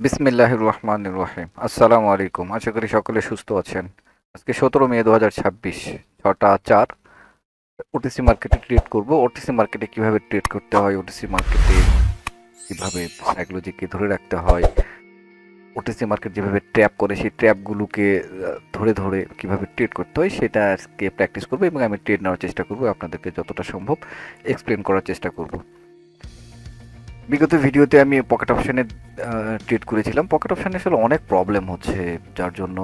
বিসমিল্লাহির রহমানির রহিম। আসসালামু আলাইকুম। আশা করি সকলে সুস্থ আছেন। আজকে 17 মে 2026 6টা 4 ওটিসি মার্কেটে ট্রেড করব। ওটিসি মার্কেটে কিভাবে ট্রেড করতে হয়, ওটিসি মার্কেটে কিভাবে সাইকোলজিকে ধরে রাখতে হয়, ওটিসি মার্কেট যেভাবে ট্র্যাপ করে সেই ট্র্যাপগুলোকে ধরে ধরে কিভাবে ট্রেড করতে হয় সেটা আজকে প্র্যাকটিস করবো এবং আমি ট্রেড নেওয়ার চেষ্টা করব, আপনাদেরকে যতটা সম্ভব এক্সপ্লেন করার চেষ্টা করব। বিগত ভিডিওতে আমি পকেট অপশানে ট্রেড করেছিলাম। পকেট অপশানে আসলে অনেক প্রবলেম হচ্ছে, যার জন্য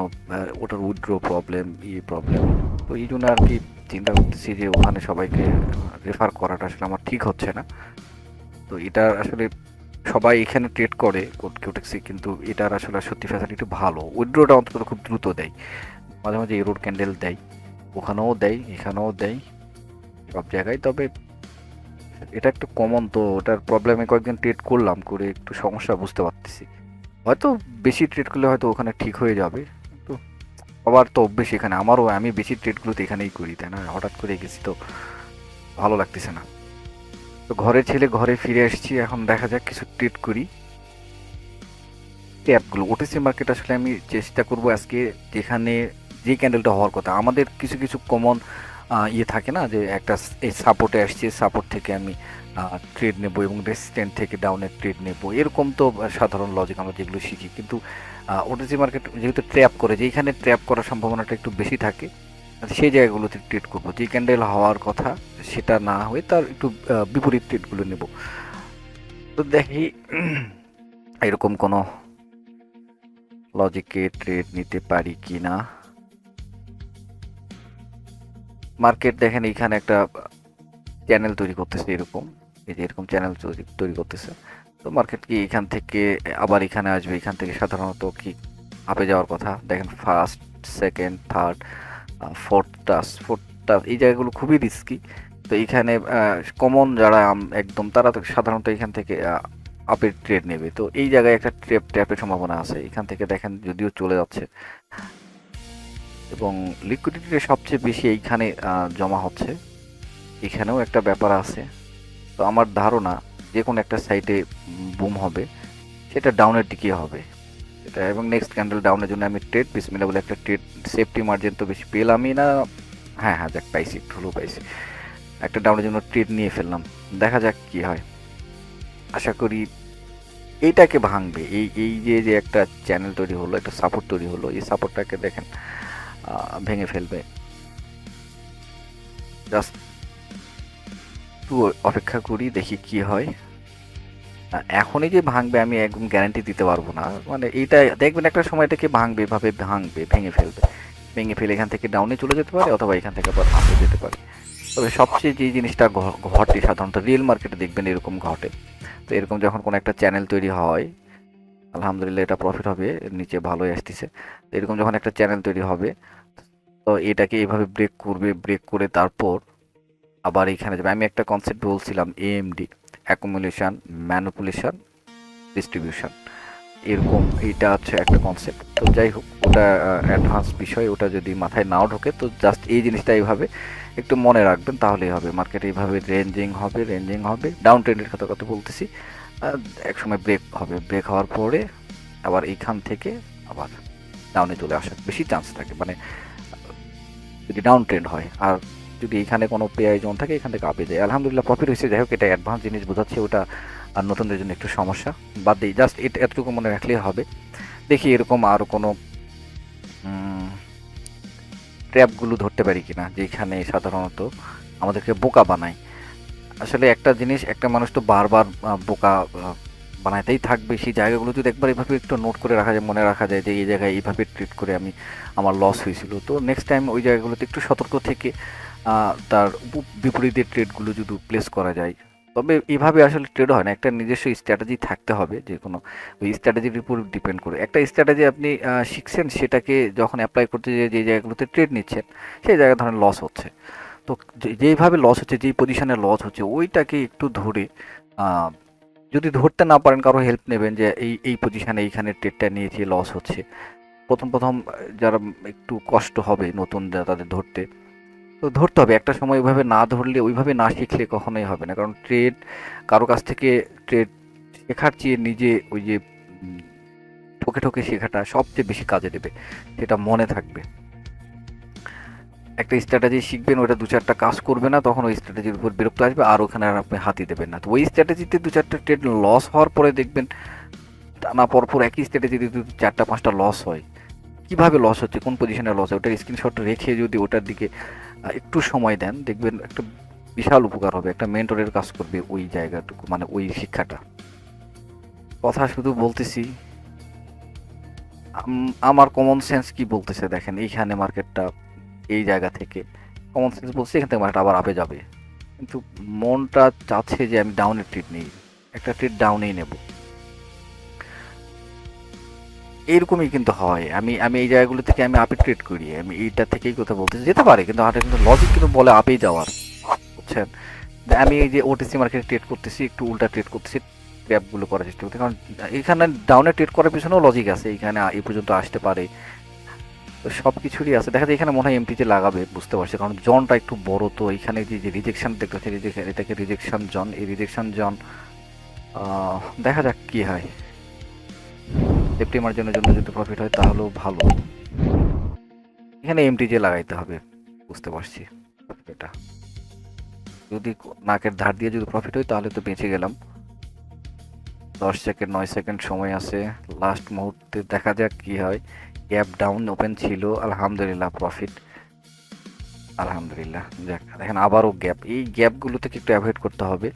ওটার উইথড্র প্রবলেম, প্রবলেম। তো এই জন্য আর কি চিন্তা করতেছি যে ওখানে সবাইকে রেফার করাটা আসলে আমার ঠিক হচ্ছে না। তো এটা আসলে সবাই এখানে ট্রেড করে কিউটেক্সি, কিন্তু এটার আসলে সত্যি ফ্যাসিলিটি ভালো, উইথড্রটা অন্তত খুব দ্রুত দেয়, মাঝে মাঝে এরোর ক্যান্ডেল দেয়, ওখানেও দেয় এখানেও দেয়, সব জায়গায়। তবে এটা একটু কমন, তো ওটার প্রবলেমে কয়েকদিন ট্রেড করলাম, করে একটু সমস্যা বুঝতে পারতেছি। হয়তো বেশি ট্রেড করলে হয়তো ওখানে ঠিক হয়ে যাবে, কিন্তু আবার তো অভ্যেস এখানে আমারও, আমি বেশি ট্রেডগুলো তো এখানেই করি, তাই না? হঠাৎ করে গেছি তো ভালো লাগতেছে না। তো ঘরের ছেলে ঘরে ফিরে আসছি, এখন দেখা যাক কিছু ট্রেড করি। অ্যাপগুলো ওটিসি মার্কেট আসলে আমি চেষ্টা করব আজকে, যেখানে যে ক্যান্ডেলটা হওয়ার কথা, আমাদের কিছু কিছু কমন ইয়ে থাকে না, যে একটা এই সাপোর্টে আসছে, সাপোর্ট থেকে আমি ট্রেড নেব এবং রেসিস্ট্যান্ট থেকে ডাউনের ট্রেড নেব, এরকম তো সাধারণ লজিক আমরা যেগুলো শিখি। কিন্তু ওটিসি মার্কেট যেহেতু ট্র্যাপ করে, যেখানে ট্র্যাপ করার সম্ভাবনাটা একটু বেশি থাকে, সেই জায়গাগুলোতে ট্রেড করব। যে ক্যান্ডেল হওয়ার কথা সেটা না হয়ে তার একটু বিপরীত ট্রেডগুলো নেব। তো দেখি এরকম কোনো লজিকে ট্রেড নিতে পারি কি না। মার্কেট দেখেন এইখানে একটা চ্যানেল তৈরি করতেছে, এরকম এই যে এরকম চ্যানেল তৈরি করতেছে। তো মার্কেট কি এখান থেকে আবার এখানে আসবে, এখান থেকে সাধারণত কি আপে যাওয়ার কথা। দেখেন first, second, third, fourth touch এই জায়গাগুলো খুবই রিস্কি। তো এইখানে কমন যারা একদম, তারা তো সাধারণত এখান থেকে আপের ট্রেড নেবে। তো এই জায়গায় একটা ট্র্যাপের সম্ভাবনা আছে, এখান থেকে দেখেন যদিও চলে যাচ্ছে, এবং লিকুইডিটিটা সবচেয়ে বেশি এইখানে জমা হচ্ছে। এখানেও একটা ব্যাপার আছে। তো আমার ধারণা যে কোনো একটা সাইটে বুম হবে, সেটা ডাউনের দিকে হবে এটা। এবং নেক্সট ক্যান্ডেল ডাউনের জন্য আমি ট্রেড বিসমিল্লাহ বলে একটা ট্রেড, সেফটি মার্জিন তো বেশি পেলামই না। হ্যাঁ হ্যাঁ, যাক পাইছি, একটু হলেও পাইছি। একটা ডাউনের জন্য ট্রেড নিয়ে ফেললাম, দেখা যাক কি হয়। আশা করি এইটাকে ভাঙবে, এই এই যে যে একটা চ্যানেল তৈরি হলো, একটা সাপোর্ট তৈরি হলো, এই সাপোর্টটাকে দেখেন ভেঙে ফেলবে। জাস্ট একটু অপেক্ষা করি, দেখি কি হয়। এখনই যে ভাঙবে আমি একদম গ্যারান্টি দিতে পারবো না, মানে এইটা দেখবেন একটা সময় এটাকে ভাঙবে, এভাবে ভাঙবে, ভেঙে ফেলবে, ভেঙে ফেলে এখান থেকে ডাউনে চলে যেতে পারে, অথবা এখান থেকে আবার আপে যেতে পারে। তবে সবচেয়ে যে জিনিসটা ঘটে সাধারণত রিয়েল মার্কেটে দেখবেন এরকম ঘটে। তো এরকম যখন কোনো একটা চ্যানেল তৈরি হয়, আলহামদুলিল্লাহ এটা প্রফিট হবে, এর নিচে ভালোই আসতেছে। তো এরকম যখন একটা চ্যানেল তৈরি হবে, তো এটাকে এইভাবে ব্রেক করবে, ব্রেক করে তারপর আবার এখানে যাবে। আমি একটা কনসেপ্ট বলছিলাম, এএমডি, অ্যাকুমুলেশন, ম্যানিপুলেশন, ডিস্ট্রিবিউশন, এরকম এইটা হচ্ছে একটা কনসেপ্ট। তো যাই হোক, ওটা অ্যাডভান্স বিষয়, ওটা যদি মাথায় নাও ঢোকে তো জাস্ট এই জিনিসটা এইভাবে একটু মনে রাখবেন, তাহলেই হবে। মার্কেট এইভাবে রেঞ্জিং হবে, রেঞ্জিং হবে, ডাউন ট্রেন্ডের কথা কথা বলতেছি। এক সময় ব্রেক হবে, ব্রেক হওয়ার পরে আবার এইখান থেকে আবার ডাউনে চলে আসার বেশি চান্স থাকে, মানে যদি ডাউন ট্রেন্ড হয়। আর যদি এখানে কোনো পেআই জোন থাকে, এখান থেকে আপে যায়। আলহামদুলিল্লাহ প্রফিট হয়েছে, যাই হোক এটা অ্যাডভান্স জিনিস বোঝাচ্ছে, ওটা আর নতুনদের জন্য একটু সমস্যা। বাদ দিই, জাস্ট এতটুকু মনে রাখলেই হবে। দেখি এরকম আরও কোনো ট্র্যাপগুলো ধরতে পারি কিনা, যেখানে সাধারণত আমাদেরকে বোকা বানায়। আসলে একটা জিনিস, একটা মানুষ তো বারবার বোকা বানাইতেই থাকবে। সেই জায়গাগুলো যদি একবার এভাবে একটু নোট করে রাখা যায়, মনে রাখা যায় যে এই জায়গায় এইভাবে ট্রিট করে আমি, আমার লস হয়েছিল, তো নেক্সট টাইম ওই জায়গাগুলোতে একটু সতর্ক থেকে তার বিপরীতের ট্রেডগুলো যদি প্লেস করা যায়। তবে এভাবে আসলে ট্রেড হয় না, একটা নিজস্ব স্ট্র্যাটেজি থাকতে হবে। যে কোনো ওই স্ট্র্যাটেজির উপর ডিপেন্ড করে একটা স্ট্র্যাটেজি আপনি শিখছেন, সেটাকে যখন অ্যাপ্লাই করতে যে জায়গাগুলোতে ট্রেড নিচ্ছেন, সেই জায়গায় ধরেন লস হচ্ছে, তো যেইভাবে লস হচ্ছে, যেই পজিশনে লস হচ্ছে, ওইটাকে একটু ধরে যদি ধরতে না পারেন, কারো হেল্প নেবেন, যে এই পজিশনে এইখানে ট্রেডটা নিয়েছি, লস হচ্ছে। প্রথম প্রথম যারা একটু কষ্ট হবে নতুন তাদের ধরতে, তো ধরতে হবে। একটা সময় ওইভাবে না ধরলে, ওইভাবে না শিখলে কখনোই হবে না। কারণ ট্রেড কারো কাছ থেকে ট্রেড শেখার চেয়ে নিজে ওই যে ঠকে ঠকে শেখাটা সবচেয়ে বেশি কাজে দেবে, সেটা মনে থাকবে। একটা স্ট্র্যাটেজি শিখবেন, ওটা দু চারটা কাজ করবে না, তখন ওই স্ট্র্যাটেজির উপর বিরক্ত আসবে, আর ওখানে আর আপনি হাতই দেবেন না। তো ওই স্ট্র্যাটেজিতে দু চারটা ট্রেড লস হওয়ার পরে দেখবেন টানা পরপর একই স্ট্র্যাটেজিতে যদি চারটা পাঁচটা লস হয়, কিভাবে লস হচ্ছে, কোন পজিশনে লস হয়, ওটার স্ক্রিনশট রেখে যদি ওটার দিকে একটু সময় দেন, দেখবেন একটা বিশাল উপকার হবে, একটা মেন্টরের কাজ করবে ওই জায়গাটুকু, মানে ওই শিক্ষাটা। কথা শুধু বলতেছি, আমার কমন সেন্স কি বলতেছে দেখেন, এইখানে মার্কেটটা এই জায়গা থেকে কমন সেন্স বলছে এখান থেকে মার্কেট আবার আপে যাবে, কিন্তু মনটা চাচ্ছে যে আমি ডাউনের ট্রিট নিই, একটা ট্রিট ডাউনেই নেব। এইরকমই কিন্তু হয়, আমি আমি এই জায়গাগুলো থেকে আমি আপে ট্রেড করি, আমি এইটা থেকেই কথা বলতে যেতে পারে, কিন্তু হাটে কিন্তু লজিক কিন্তু বলে আপেই যাওয়ার, বুঝছেন। আমি এই যে ওটিসি মার্কেটে ট্রেড করতেছি, একটু উল্টা ট্রেড করতেছি, ট্র্যাপগুলো করার চেষ্টা করতে, কারণ এখানে ডাউনে ট্রেড করার পিছনেও লজিক আছে, এখানে এই পর্যন্ত আসতে পারে, তো সব কিছুরই আছে। দেখা যায় এখানে মনে হয় এমটিতে লাগাবে, বুঝতে পারছি, কারণ জনটা একটু বড়, তো এখানে যে রিজেকশন দেখতে পাচ্ছি, এটাকে রিজেকশন জন, এই রিজেকশন জন দেখা যাক কি হয়। সেফটি মার্জিনের জন্য যদি প্রফিট হয় তাহলেও ভালো, এখানে এমটিজে লাগাইতে হবে, বুঝতে পারছি। এটা যদি নাকের ধার দিয়ে যদি প্রফিট হয় তাহলে তো বেঁচে গেলাম। 10 সেকেন্ড 9 সেকেন্ড সময় আছে, লাস্ট মুহূর্তে দেখা যাক কি হয়। গ্যাপ ডাউন ওপেন ছিল, আলহামদুলিল্লাহ প্রফিট, আলহামদুলিল্লাহ। যাক দেখেন আবারও গ্যাপ, এই গ্যাপগুলো থেকে একটু অ্যাভয়েড করতে হবে,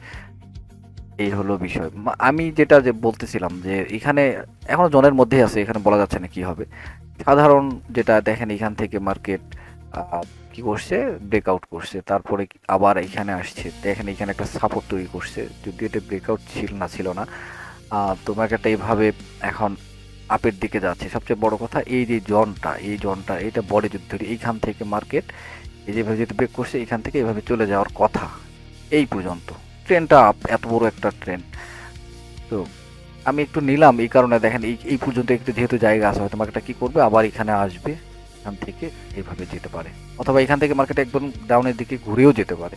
এই হলো বিষয়। আমি যেটা যে বলতেছিলাম যে এখানে এখনো জনের মধ্যেই আছে, এখানে বলা যাচ্ছে না কি হবে। সাধারণ যেটা দেখেন, এখান থেকে মার্কেট কি করছে, ব্রেকআউট করছে, তারপরে আবার এখানে আসছে, দেখেন এখানে একটা সাপোর্ট তৈরি করছে, যদি এটা ব্রেকআউট ছিল না, তো মার্কেটটা এইভাবে এখন আপের দিকে যাচ্ছে। সবচেয়ে বড় কথা এই জনটা এটা বড় যদি ধরি, এইখান থেকে মার্কেট এই যেভাবে যদি ব্রেক করছে, এখান থেকে এইভাবে চলে যাওয়ার কথা এই পর্যন্ত। ট্রেনটা আপ, এত বড় একটা ট্রেন, তো আমি একটু নিলাম এই কারণে, দেখেন এই পর্যন্ত একটু যেহেতু জায়গা আছে, হয়তো মার্কেটটা কি করবে, আবার এখানে আসবে, এখান থেকে এইভাবে যেতে পারে, অথবা এখান থেকে মার্কেট একদম ডাউনের দিকে ঘুরেও যেতে পারে।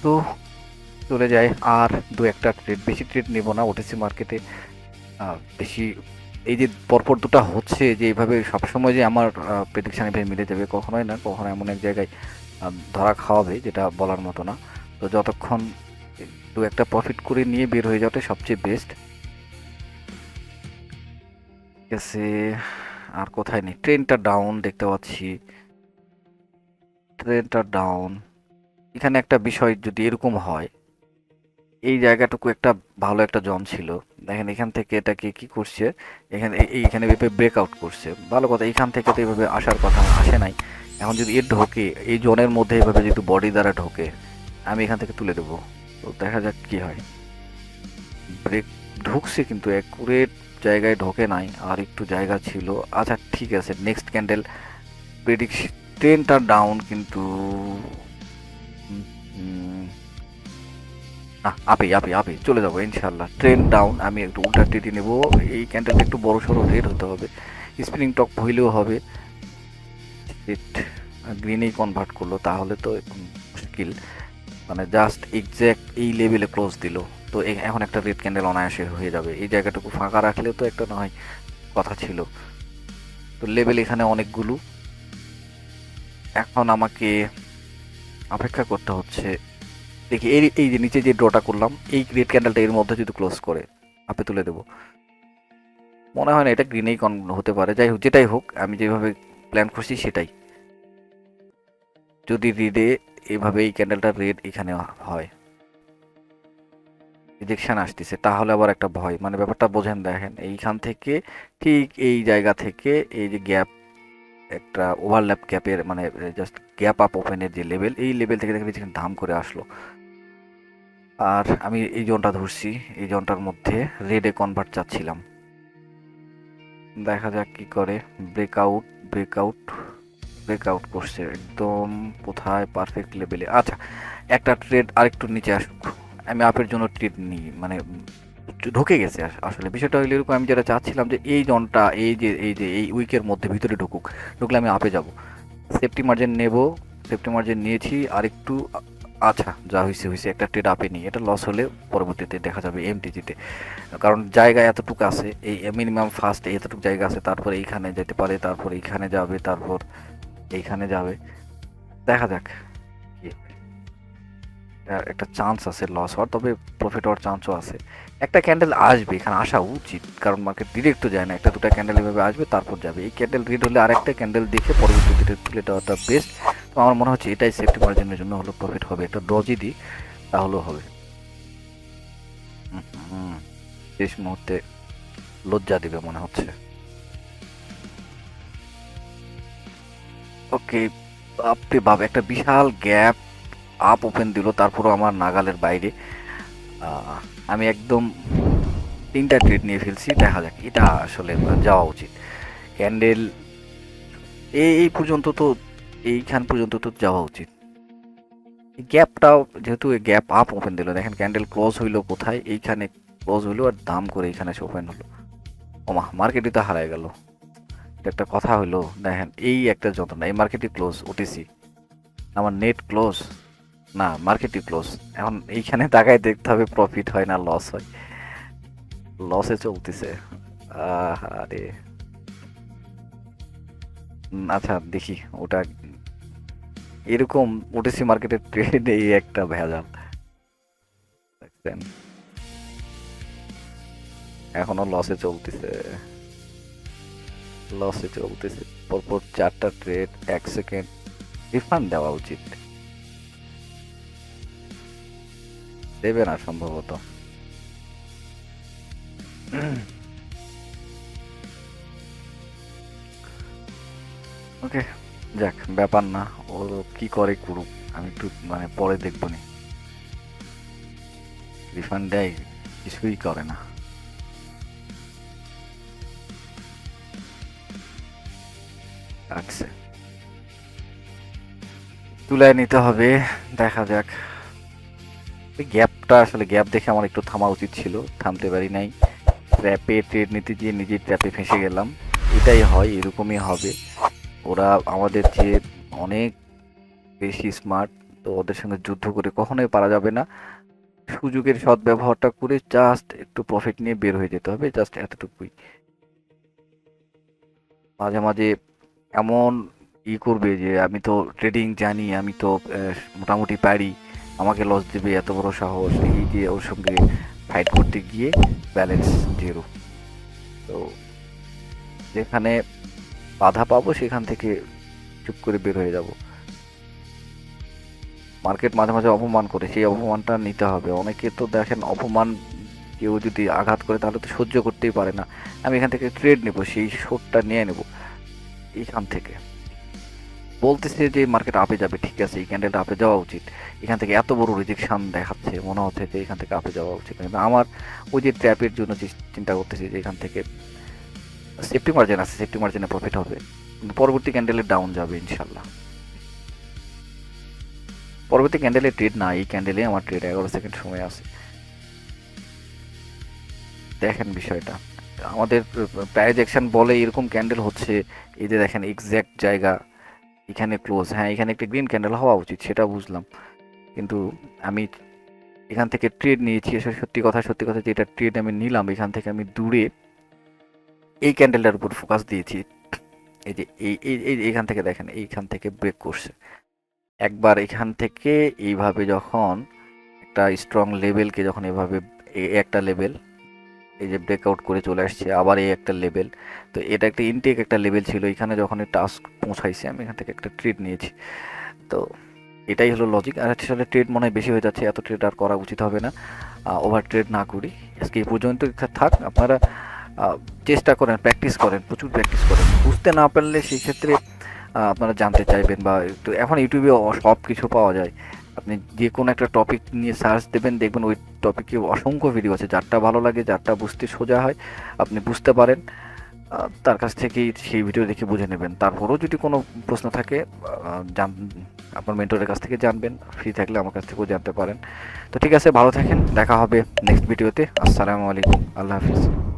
তো চলে যায় আর দু একটা ট্রেড, বেশি ট্রেড নেব না ওটিসি মার্কেটে, বেশি এই যে পরপর দুটা হচ্ছে যে এইভাবে সবসময় যে আমার প্রেডিকশন এভাবে মিলে যাবে কখনোই না, কখনো এমন এক জায়গায় ধরা খাওয়াবে যেটা বলার মতো না। তো যতক্ষণ দু একটা প্রফিট করে নিয়ে বের হয়ে যাওয়াটা সবচেয়ে বেস্ট। ঠিক আছে, আর কোথায় নেই, ট্রেনটা ডাউন দেখতে পাচ্ছি, ট্রেনটা ডাউন। এখানে একটা বিষয় যদি এরকম হয়, এই জায়গাটুকু একটা ভালো একটা জোন ছিল, দেখেন এখান থেকে এটাকে কি করছে, এখানে এইখানে ব্রেকআউট করছে, ভালো কথা, এখান থেকে তো এইভাবে আসার কথা আসে নাই। এখন যদি এর ঢোকে এই জোনের মধ্যে এইভাবে যদি বডি দ্বারা ঢোকে, আমি এখান থেকে তুলে দেবো, তো দেখা যাক কি হয়। ব্রেক ঢুকছে কিন্তু অ্যাকুরেট জায়গায় ঢোকে নাই, আর একটু জায়গা ছিল। আচ্ছা ঠিক আছে, নেক্সট ক্যান্ডেল প্রেডিকশন, ট্রেনটা ডাউন কিন্তু না, আপে আপে আপে চলে যাবো ইনশাল্লাহ। ট্রেন ডাউন, আমি একটু উল্টা টিটি নেব, এই ক্যান্ডেলটা একটু বড় সড়ো রেড হতে হবে, স্পিনিং টপ হইলেও হবে। গ্রিনেই কনভার্ট করলো, তাহলে তো মুশকিল, মানে জাস্ট এক্স্যাক্ট এই লেভেলে ক্লোজ দিল, তো এখন একটা রেড ক্যান্ডেল অনায়াসে হয়ে যাবে, এই জায়গাটুকু ফাঁকা রাখলেও তো একটা না হয় কথা ছিল। তো লেভেল এখানে অনেকগুলো, এখন আমাকে অপেক্ষা করতে হচ্ছে, দেখি এই যে নিচে যে ড্রটা করলাম, এই রেড ক্যান্ডেলটা এর মধ্যে যদি ক্লোজ করে আপে তুলে দেবো, মনে হয় না এটা গ্রিনেই হতে পারে। যাই হোক, যেটাই হোক, আমি যেভাবে প্ল্যান করছি সেটাই, যদি রেডে এইভাবে এই ক্যান্ডেলটা রেড এখানে হয়, রিজেকশন আসতেছে, তাহলে আবার একটা ভয়, মানে ব্যাপারটা বোঝেন, দেখেন এইখান থেকে ঠিক এই জায়গা থেকে এই যে গ্যাপ, একটা ওভারল্যাপ গ্যাপের মানে জাস্ট গ্যাপ আপ ওপেনের যে লেভেল, এই লেভেল থেকে দেখেন রিজেকশন ধাম করে আসলো, আর আমি এই জোনটা ধরছি, এই জোনটার মধ্যে রেডে কনভার্ট চাচ্ছিলাম, দেখা যাক কি করে। ব্রেকআউট ব্রেকআউট ব্রেকআউট করছে একদম কোথায়, পারফেক্ট লেভেলে। আচ্ছা, একটা ট্রেড আরেকটু নিচে আসুক, আমি আপের জন্য ট্রেড নিই, মানে ঢুকে গেছে আসলে বিষয়টা হলো এরকম, আমি যেটা চাচ্ছিলাম যে এই জনটা এই যে এই উইকের মধ্যে ভিতরে ঢুকলে আমি আপে যাব, সেফটি মার্জিন নেব, সেফটি মার্জিন নিয়েছি, আরেকটু আচ্ছা, যা হইছে হইছে, একটা ট্রেড আপে নিই, এটা লস হলে পরবর্তীতে দেখা যাবে এমটিজিতে, কারণ জায়গা এতটুকু আছে, এই মিনিমাম ফার্স্ট এতটুকু জায়গা আছে, তারপরে এইখানে যেতে পারে, তারপর এইখানে যাবে, তারপর এইখানে যাবে, দেখা যাক কি হয়। একটা চান্স আছে লস হওয়ার, তবে প্রফিট হওয়ার চান্সও আছে। একটা ক্যান্ডেল আসবে, এখানে আসা উচিত, কারণ মার্কেট ডিরেক্ট তো যায় না, একটা দুটা ক্যান্ডেল এভাবে আসবে তারপর যাবে। এই ক্যান্ডেল রিড হলে আরেকটা ক্যান্ডেল দেখে পরবর্তীতে তুলে দেওয়াটা বেস্ট। তো আমার মনে হচ্ছে এটাই সেফটি মার্জিনের জন্য হলো প্রফিট হবে, একটা ডজি দিই তাহলেও হবে। হুম, শেষ মুহূর্তে লজ্জা দিবে মনে হচ্ছে। ওকে, আপনি ভাব একটা বিশাল গ্যাপ আপ ওপেন দিল, তারপরও আমার নাগালের বাইরে। আহ, আমি একদম তিনটা ট্রেড নিয়ে ফেলছি, দেখা যাক এটা আসলে যাওয়া উচিত। ক্যান্ডেল এই পর্যন্ত তো, এইখান পর্যন্ত তো যাওয়া উচিত। গ্যাপটাও যেহেতু গ্যাপ আপ ওপেন দিল, দেখেন ক্যান্ডেল ক্লোজ হইলো কোথায়, এইখানে ক্লোজ হইলো আর দাম করে এইখানে এসে ওপেন হলো। ওমা, মার্কেটই তো হারায় গেল। এটা একটা কথা হইলো, দেখেন এই একটা যন্ত্রণা, এই মার্কেটই ক্লোজ ওটিসি, আমার নেট ক্লোজ, না মার্কেটই ক্লোজ। এখন এইখানে তাকায় দেখতে হবে প্রফিট হয় না লস হয়, লসে চলতেছে। আরে আচ্ছা দেখি ওটা, এরকম ওটিসি মার্কেটের ট্রেড এই একটা ভেজাল দেখছেন, এখনো লসে চলতেছে, লসে চলতেছে, পরপর চারটা ট্রেড, 1 সেকেন্ড। রিফান্ড দেওয়া উচিত, দেবে না সম্ভবত। ওকে, যাক ব্যাপার না, ও কি করে করুক, আমি একটু মানে পরে দেখবো নি। রিফান্ড দেয়, কিছুই করে না। আচ্ছা, তুলায় নিতে হবে, দেখা যাক। গ্যাপটা আসলে গ্যাপ দেখে আমার একটু থামা উচিত ছিল, থামতে পারি নাই। ট্র্যাপে ট্রেড নিতে গিয়ে নিজেই ট্র্যাপে ফেঁসে গেলাম। এটাই হয়, এরকমই হবে। ওরা আমাদের চেয়ে অনেক বেশি স্মার্ট, তো ওদের সঙ্গে যুদ্ধ করে কখনোই পারা যাবে না। সুযোগের সদ্ব্যবহারটা করে জাস্ট একটু প্রফিট নিয়ে বের হয়ে যেতে হবে, জাস্ট এতটুকুই। মাঝে মাঝে এমন করবে যে আমি তো ট্রেডিং জানি, আমি তো মোটামুটি পারি, আমাকে লস দেবে, এত বড় সাহস, এই যে ওর সঙ্গে ফাইট করতে গিয়ে ব্যালেন্স জিরো। তো যেখানে বাধা পাবো সেখান থেকে চুপ করে বের হয়ে যাব। মার্কেট মাঝে মাঝে অপমান করে, সেই অপমানটা নিতে হবে। অনেকে তো দেখেন অপমান, কেউ যদি আঘাত করে তাহলে তো সহ্য করতেই পারে না। আমি এখান থেকে ট্রেড নেব, সেই শোটটা নিয়ে নেব এইখান থেকে। বলতেছে যে মার্কেট আপে যাবে, ঠিক আছে, এই ক্যান্ডেলটা আপে যাওয়া উচিত। এখান থেকে এত বড় রিজেকশন দেখাচ্ছে, মনে হচ্ছে যে এখান থেকে আপে যাওয়া উচিত, কিন্তু আমার ওই যে ট্র্যাপের জন্য চিন্তা করতেছি যে এখান থেকে সেফটি মার্জিন আছে, সেফটি মার্জিনে প্রফিট হবে, কিন্তু পরবর্তী ক্যান্ডেলে ডাউন যাবে ইনশাল্লাহ। পরবর্তী ক্যান্ডেলে ট্রেড না, এই ক্যান্ডেলে আমার ট্রেড 11 সেকেন্ড সময় আছে। দেখেন বিষয়টা, আমাদের প্রাইজ অ্যাকশন বলে এরকম ক্যান্ডেল হচ্ছে, এই যে দেখেন এক্স্যাক্ট জায়গা, এখানে ক্লোজ, হ্যাঁ এখানে একটা গ্রিন ক্যান্ডেল হওয়া উচিত সেটা বুঝলাম, কিন্তু আমি এখান থেকে ট্রেড নিয়েছি, আসলে সত্যি কথা যেটা ট্রেড আমি নিলাম, এখান থেকে আমি দূরে এই ক্যান্ডেলটার উপর ফোকাস দিয়েছি। এই যে এইখান থেকে দেখেন, এইখান থেকে ব্রেক করছে একবার, এখান থেকে এইভাবে যখন একটা স্ট্রং লেভেলকে যখন এভাবে, একটা লেভেল এই যে ব্রেকআউট করে চলে আসছে, আবার এই একটা লেভেল, তো এটা একটা ইনটেক একটা লেভেল ছিল, এখানে যখন টাস্ক পৌঁছাইছে আমি এখান থেকে একটা ট্রেড নিয়েছি। তো এটাই হলো লজিক। আর আসলে ট্রেড মনে হয় বেশি হয়ে যাচ্ছে, এত ট্রেড আর করা উচিত হবে না, ওভার ট্রেড না করি। আজকে এই পর্যন্ত থাক, আপনারা চেষ্টা করেন, প্র্যাকটিস করেন, প্রচুর প্র্যাকটিস করেন। বুঝতে না পারলে সেই ক্ষেত্রে আপনারা জানতে চাইবেন, বা একটু এখন ইউটিউবে সব কিছু পাওয়া যায়, আপনি যে কোনো একটা টপিক নিয়ে সার্চ দেবেন, দেখবেন ওই টপিকে অসংখ্য ভিডিও আছে, যারটা ভালো লাগে, যারটা বুঝতে সোজা হয়, আপনি বুঝতে পারেন, তার কাছ থেকেই সেই ভিডিও দেখে বুঝে নেবেন। তারপরেও যদি কোনো প্রশ্ন থাকে, আপনার মেন্টরের কাছ থেকে জানবেন, ফ্রি থাকলে আমার কাছ থেকেও জানতে পারেন। তো ঠিক আছে, ভালো থাকেন, দেখা হবে নেক্সট ভিডিওতে। আসসালামু আলাইকুম, আল্লাহ হাফিজ।